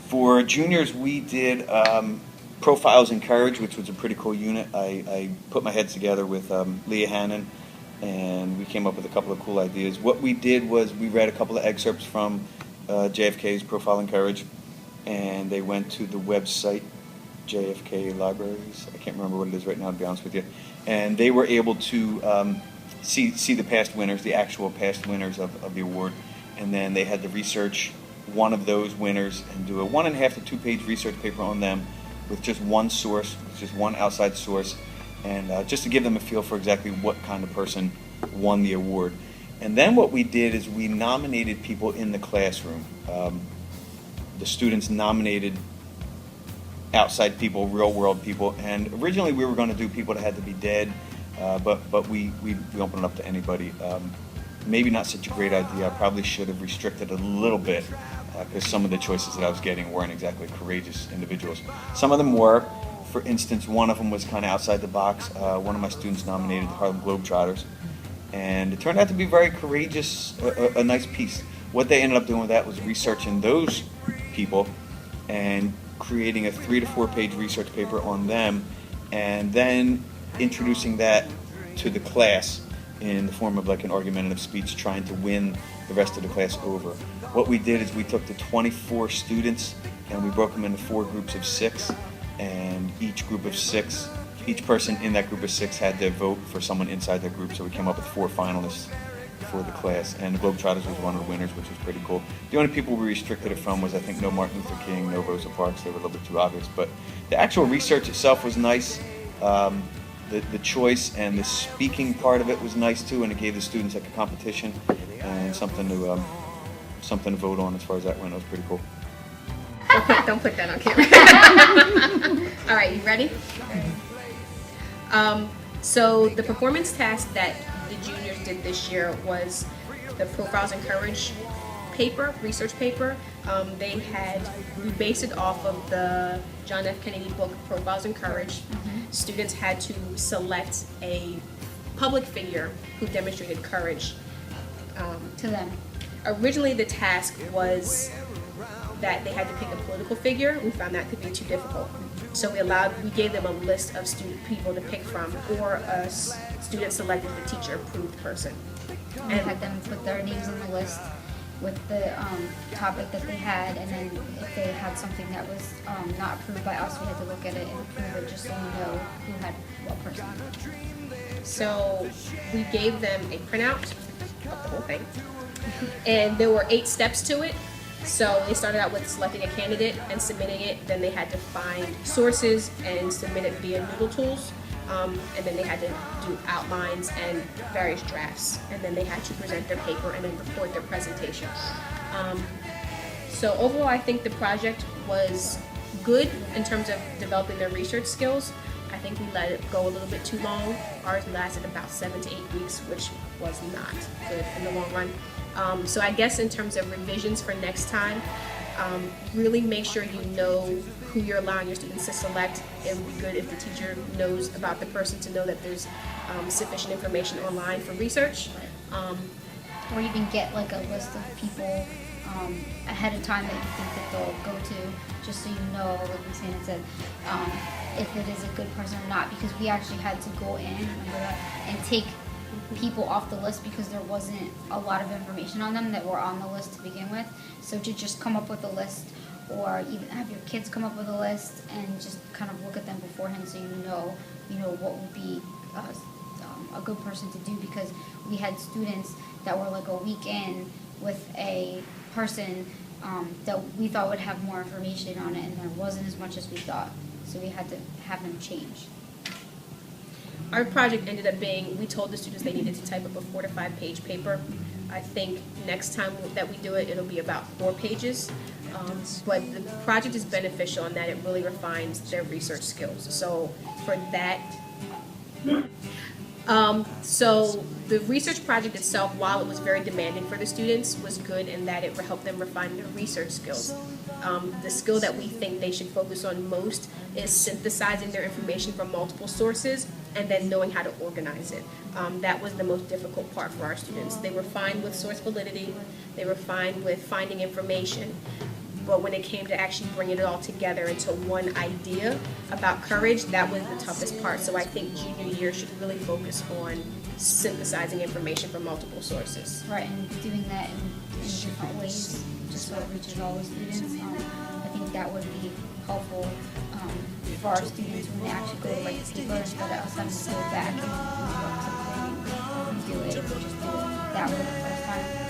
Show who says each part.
Speaker 1: For juniors, we did Profiles in Courage, which was a pretty cool unit. I put my heads together with Leah Hannon, and we came up with a couple of cool ideas. What we did was we read a couple of excerpts from JFK's Profile in Courage, and they went to the website, JFK Libraries. I can't remember what it is right now, to be honest with you. And they were able to see the past winners, the actual past winners of the award, and then they had to research one of those winners and do a 1.5 to 2 page research paper on them with just one source, just one outside source, and just to give them a feel for exactly what kind of person won the award. And then what we did is we nominated people in the classroom. The students nominated outside people, real world people, and originally we were going to do people that had to be dead, but we opened it up to anybody. Maybe not such a great idea. I probably should have restricted it a little bit because some of the choices that I was getting weren't exactly courageous individuals. Some of them were. For instance, one of them was kind of outside the box. One of my students nominated the Harlem Globetrotters, and it turned out to be very courageous, a nice piece. What they ended up doing with that was researching those people and creating a 3 to 4 page research paper on them, and then introducing that to the class in the form of like an argumentative speech, trying to win the rest of the class over. What we did is we took the 24 students and we broke them into 4 groups of 6, and each group of 6, each person in that group of 6 had to vote for someone inside their group, so we came up with 4 finalists for the class, and the Globetrotters was one of the winners, which was pretty cool. The only people we restricted it from was, I think, no Martin Luther King, no Rosa Parks. They were a little bit too obvious, but the actual research itself was nice. The choice and the speaking part of it was nice too, and it gave the students like a competition and something to vote on as far as that went. It was pretty cool.
Speaker 2: Don't put that on camera. All right, you ready? So the performance task that the juniors did this year was the Profiles in Courage paper, research paper. We based it off of the John F. Kennedy book, Profiles in Courage. Students had to select a public figure who demonstrated courage
Speaker 3: to them.
Speaker 2: Originally, the task was that they had to pick a political figure. We found that to be too difficult. So we gave them a list of people to pick from, or a student selected the teacher approved person.
Speaker 3: And we had them put their names on the list with the topic that they had, and then if they had something that was not approved by us, we had to look at it and approve it just so we know who had what person.
Speaker 2: So we gave them a printout of the whole thing, and there were 8 steps to it. So they started out with selecting a candidate and submitting it. Then they had to find sources and submit it via Noodle Tools. And then they had to do outlines and various drafts. And then they had to present their paper and then record their presentation. So overall, I think the project was good in terms of developing their research skills. I think we let it go a little bit too long. Ours lasted about 7 to 8 weeks, which was not good in the long run. So I guess in terms of revisions for next time, really make sure you know who you're allowing your students to select. It would be good if the teacher knows about the person to know that there's sufficient information online for research.
Speaker 3: Or you can get like a list of people ahead of time that you think that they'll go to, just so you know, like Luciana said, if it is a good person or not, because we actually had to go in, remember that, and take people off the list because there wasn't a lot of information on them that were on the list to begin with. So to just come up with a list, or even have your kids come up with a list and just kind of look at them beforehand, so you know what would be a good person to do, because we had students that were like a week in with a person that we thought would have more information on it, and there wasn't as much as we thought, so we had to have them change.
Speaker 2: Our project ended up being, we told the students they needed to type up a 4 to 5 page paper. I think next time that we do it, it'll be about 4 pages. But the project is beneficial in that it really refines their research skills. So for that, so the research project itself, while it was very demanding for the students, was good in that it helped them refine their research skills. The skill that we think they should focus on most is synthesizing their information from multiple sources and then knowing how to organize it. That was the most difficult part for our students. They were fine with source validity, they were fine with finding information, But when it came to actually bringing it all together into one idea about courage, that was the toughest part. So I think junior year should really focus on synthesizing information from multiple sources.
Speaker 3: Right, and doing that in different ways, just so it reaches all the students. I think that would be helpful for our students when they actually go to write the paper instead of us having to go back and work something and redo it or just do it that way the first time.